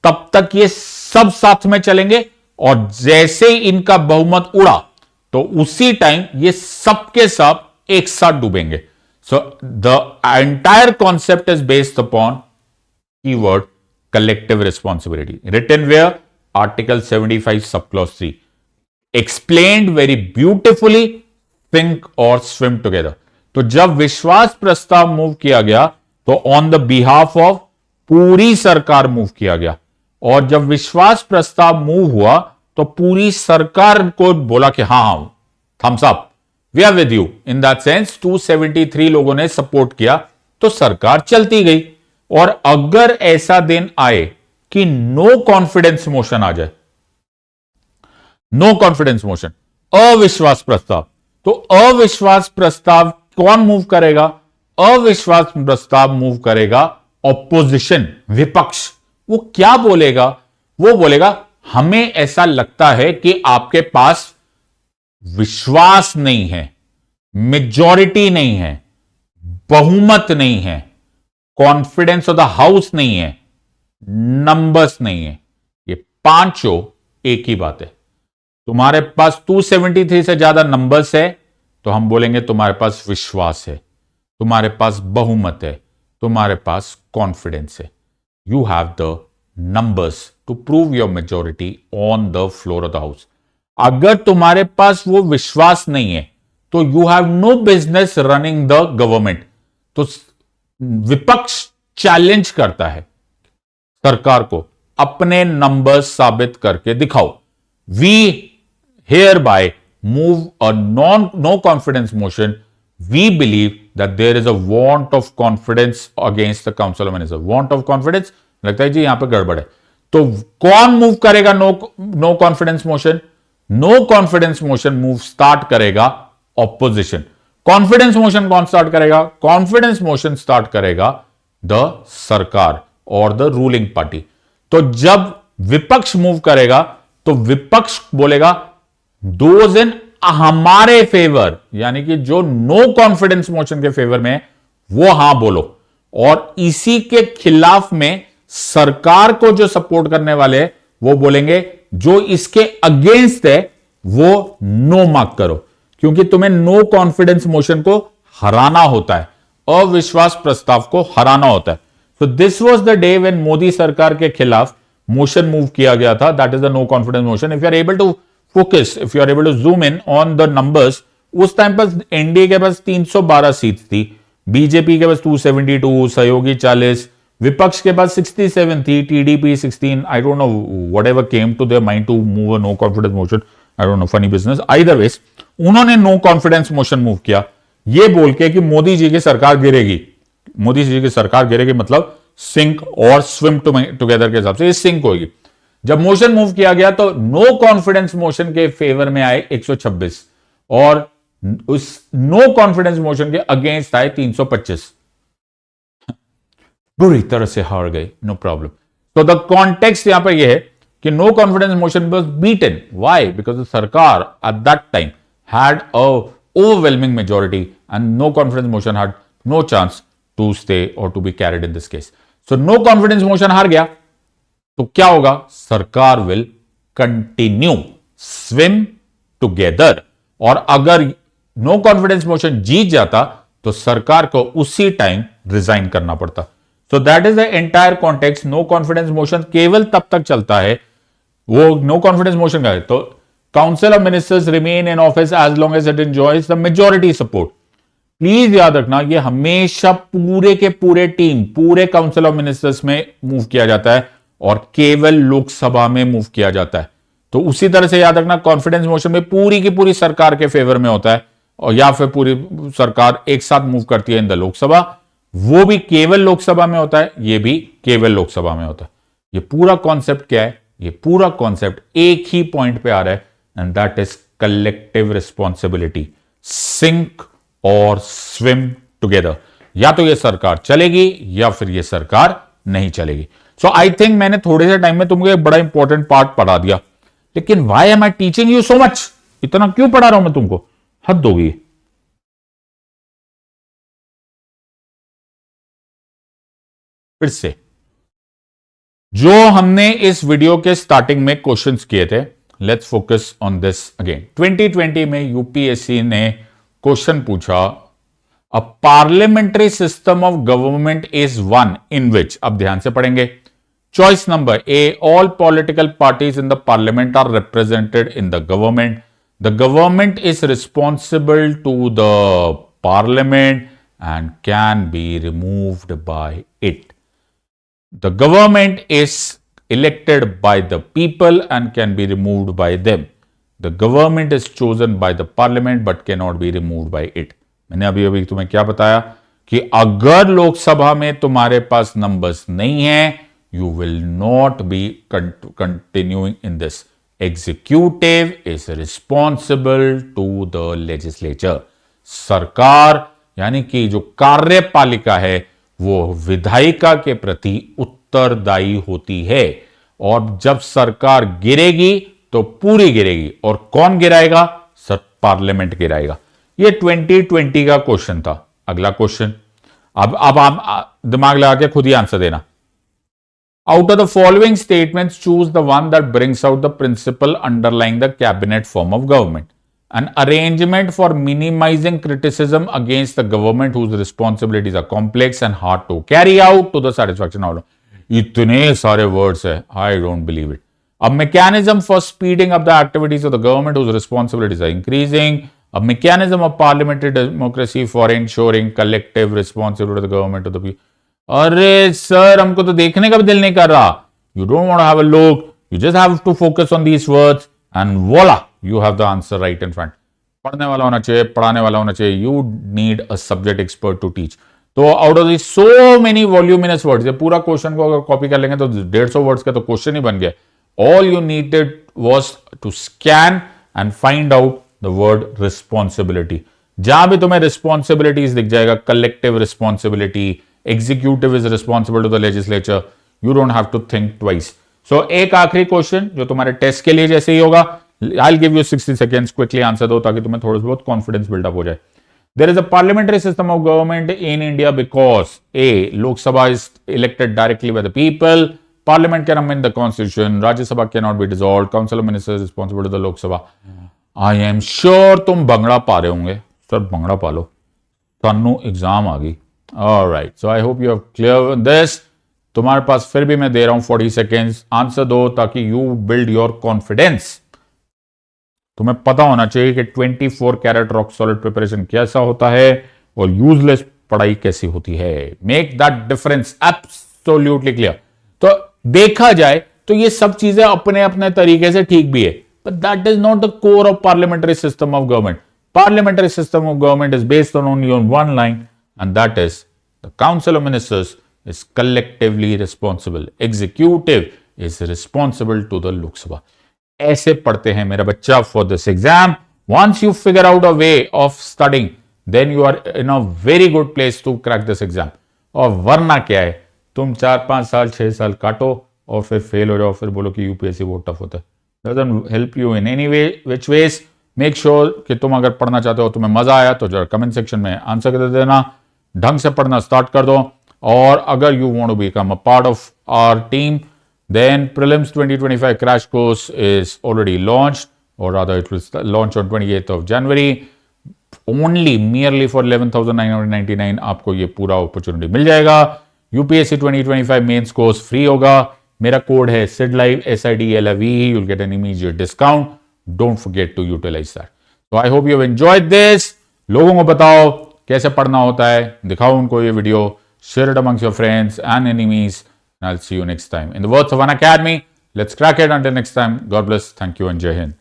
तब तक ये सब साथ में चलेंगे, और जैसे ही इनका बहुमत उड़ा तो उसी टाइम ये सबके सब एक साथ डूबेंगे। So the entire concept is based upon keyword collective responsibility, written where article 75 sub clause 3, explained very beautifully, think और स्विम टुगेदर। तो जब विश्वास प्रस्ताव मूव किया गया तो ऑन द बिहाफ ऑफ पूरी सरकार मूव किया गया, और जब विश्वास प्रस्ताव मूव हुआ तो पूरी सरकार को बोला कि हां thumbs up, we are with you. In that sense 273 लोगों ने सपोर्ट किया तो सरकार चलती गई। और अगर ऐसा दिन आए कि नो कॉन्फिडेंस मोशन आ जाए, नो कॉन्फिडेंस मोशन, अविश्वास प्रस्ताव, तो अविश्वास प्रस्ताव कौन मूव करेगा? अविश्वास प्रस्ताव मूव करेगा ऑपोजिशन, विपक्ष। वो क्या बोलेगा? वो बोलेगा हमें ऐसा लगता है कि आपके पास विश्वास नहीं है, मेजॉरिटी नहीं है, बहुमत नहीं है, कॉन्फिडेंस ऑफ द हाउस नहीं है, नंबर्स नहीं है। ये पांचों एक ही बात है। तुम्हारे पास 273 से ज्यादा नंबर्स है तो हम बोलेंगे तुम्हारे पास विश्वास है, तुम्हारे पास बहुमत है, तुम्हारे पास कॉन्फिडेंस है। You have the numbers to prove your majority on the floor of the house. अगर तुम्हारे पास वो विश्वास नहीं है तो you have no business running the government. तो विपक्ष चैलेंज करता है सरकार को, अपने नंबर्स साबित करके दिखाओ। We hereby move a no confidence motion. We believe that there is a want of confidence against the council of ministers. Want of confidence, लगता है जी यहां पे गड़बड़ है। तो कौन मूव करेगा no confidence motion? No confidence motion move start करेगा ऑपोजिशन। कॉन्फिडेंस मोशन कौन स्टार्ट करेगा? कॉन्फिडेंस मोशन स्टार्ट करेगा द सरकार और द रूलिंग पार्टी। तो जब विपक्ष मूव करेगा तो विपक्ष बोलेगा दोज इन हमारे फेवर, यानी कि जो नो कॉन्फिडेंस मोशन के फेवर में है वो हां बोलो, और इसी के खिलाफ में सरकार को जो सपोर्ट करने वाले हैं वो बोलेंगे जो इसके अगेंस्ट है वो नो मार्क करो, क्योंकि तुम्हें नो कॉन्फिडेंस मोशन को हराना होता है, अविश्वास प्रस्ताव को हराना होता है। So this was the day when Modi सरकार के खिलाफ मोशन मूव किया गया था, that is the no confidence motion. If you are able to focus, if you are able to zoom in on the numbers, उस टाइम पर NDA के पास 312 सीट थी, बीजेपी के पास 272, सहयोगी 40, विपक्ष के पास 67 थी, TDP 16, I don't know whatever came to there mind to move a no confidence motion, I don't know, funny business, either ways उन्होंने नो कॉन्फिडेंस मोशन मूव किया, ये बोल के कि मोदी जी की सरकार गिरेगी। मोदी जी की सरकार गिरेगी मतलब सिंक और स्विम टुगेदर के हिसाब से ये सिंक होगी। जब मोशन मूव किया गया तो नो कॉन्फिडेंस मोशन के फेवर में आए 126 और उस नो कॉन्फिडेंस मोशन के अगेंस्ट आए 325। बुरी तरह से हार गए, नो प्रॉब्लम। तो द कॉन्टेक्स्ट यहां पर यह है कि no confidence motion was beaten, why? Because the sarkar at that time had a overwhelming majority and no confidence motion had no chance to stay और to be carried in this case. So no confidence motion हार गया तो क्या होगा? सरकार will continue swim together, और अगर no confidence motion जीत जाता तो सरकार को उसी टाइम रिजाइन करना पड़ता। So that is the entire context. No confidence motion केवल तब तक चलता है, वो नो कॉन्फिडेंस मोशन का है तो council of ministers remain in office as long as it enjoys the majority support. Please याद रखना, ये हमेशा पूरे के पूरे टीम, पूरे काउंसिल ऑफ मिनिस्टर्स में मूव किया जाता है और केवल लोकसभा में मूव किया जाता है। तो उसी तरह से याद रखना, कॉन्फिडेंस मोशन में पूरी की पूरी सरकार के फेवर में होता है और या फिर पूरी सरकार एक साथ मूव करती है इन द लोकसभा, वो भी केवल लोकसभा में होता है, ये भी केवल लोकसभा में होता है। ये पूरा कॉन्सेप्ट क्या है? ये पूरा कॉन्सेप्ट एक ही पॉइंट पे आ रहा है and that is collective responsibility, sink और स्विम टुगेदर। या तो ये सरकार चलेगी या फिर ये सरकार नहीं चलेगी। सो आई थिंक मैंने थोड़े से टाइम में तुमको एक बड़ा इंपॉर्टेंट पार्ट पढ़ा दिया, लेकिन why am I teaching you so much? इतना क्यों पढ़ा रहा हूं मैं तुमको? हद होगी। फिर से जो हमने इस वीडियो के स्टार्टिंग में क्वेश्चंस किए थे, let's focus on this again. 2020 में यूपीएससी ने क्वेश्चन पूछा, a parliamentary system of government is one in which, अब ध्यान से पढ़ेंगे। Choice number A, all political parties in the parliament are represented in the government, the government is responsible to the parliament and can be removed by it. The government is elected by the people and can be removed by them. The government is chosen by the parliament but cannot be removed by it. मैंने अभी अभी तुम्हें क्या बताया कि अगर लोकसभा में तुम्हारे पास नंबर्स नहीं है, you will not be continuing in this. Executive is responsible to the legislature. सरकार यानी कि जो कार्यपालिका है वो विधायिका के प्रति उत्तरदायी होती है, और जब सरकार गिरेगी तो पूरी गिरेगी। और कौन गिराएगा? Sir parliament गिराएगा। ये 2020 का क्वेश्चन था। अगला क्वेश्चन, अब आप दिमाग लगा के खुद ही आंसर देना। Out of the following statements choose the one that brings out the principle underlying the cabinet form of government, an arrangement for minimizing criticism against the government whose responsibilities are complex and hard to carry out to the satisfaction of all. इतने सारे words है, I don't believe it. A mechanism for speeding up the activities of the government whose responsibilities are increasing, a mechanism of parliamentary democracy for ensuring collective responsibility of the government to the people. अरे sir हमको तो देखने का भी दिल नहीं कर रहा. You don't want to have a look, you just have to focus on these words and voila, you have the answer right in front. पढ़ने वाला होना चाहिए, पढ़ाने वाला होना चाहिए. You need a subject expert to teach. तो out of this so many voluminous words, ये पूरा क्वेश्चन को अगर कॉपी कर लेंगे तो 150 वर्ड्स का तो क्वेश्चन ही बन गया. All you needed was to scan and find out the word responsibility. जहां भी तुम्हें रिस्पॉन्सिबिलिटीज दिख जाएगा, collective responsibility, executive is responsible to the legislature, you don't have to think twice. So एक आखिरी क्वेश्चन जो तुम्हारे टेस्ट के लिए जैसे ही होगा, I will give you 60 seconds, quickly answer दो ताकि तुम्हें थोड़ा बहुत कॉन्फिडेंस बिल्डअप हो जाए. There is a parliamentary system of government in India because A. Lok Sabha is elected directly by the people. Parliament can amend the constitution. Rajya Sabha cannot be dissolved. Council of Ministers is responsible to the Lok Sabha. I am sure तुम भंगड़ा पा रहे होंगे. Sir bhangra पा लो. Tannu exam आ गई. Alright. So I hope you have clear this. तुम्हारे पास फिर भी मैं दे रहा हूं 40 seconds. आंसर दो ताकि you build your confidence. तुम्हें पता होना चाहिए कि 24 कैरेट रॉक सॉलिड प्रिपरेशन कैसा होता है और यूजलेस पढ़ाई कैसी होती है. Make that difference absolutely clear. तो देखा जाए तो ये सब चीजें अपने अपने तरीके से ठीक भी है, but that is not the core of parliamentary system of government. Parliamentary system of government is based on only on one line, and that is the Council of Ministers is collectively responsible. Executive is responsible to the Lok Sabha. ऐसे पढ़ते हैं मेरा बच्चा for this exam. Once you figure out a way of studying, then you are in a very good place to crack this exam. और वरना क्या है, तुम 4-5 साल 6 साल काटो और फिर फेल हो जाओ, फिर बोलो कि यूपीएससी बहुत टफ होता है। Doesn't help you in any way, which ways. Make sure कि तुम अगर पढ़ना चाहते हो, तुम्हें मजा आया तो जरा कमेंट सेक्शन में आंसर कर देना, ढंग से पढ़ना स्टार्ट कर दो। और अगर you want to become a part of our team, then prelims 2025 crash course is already launched, और rather it will launch on 28th of January, only merely for 11,999 आपको ये पूरा अपॉर्चुनिटी मिल जाएगा। यूपीएससी 2025 मेंस कोर्स फ्री होगा। मेरा code है SIDLIVE SIDLIVE, you will get an immediate discount. Don't forget to utilize that. So I hope you have enjoyed this. लोगों को बताओ कैसे पढ़ना होता है, दिखाओ उनको ये video, share it amongst your friends and enemies, and I'll see you next time. In the words of Unacademy, let's crack it. Until next time, God bless, thank you and Jai Hind.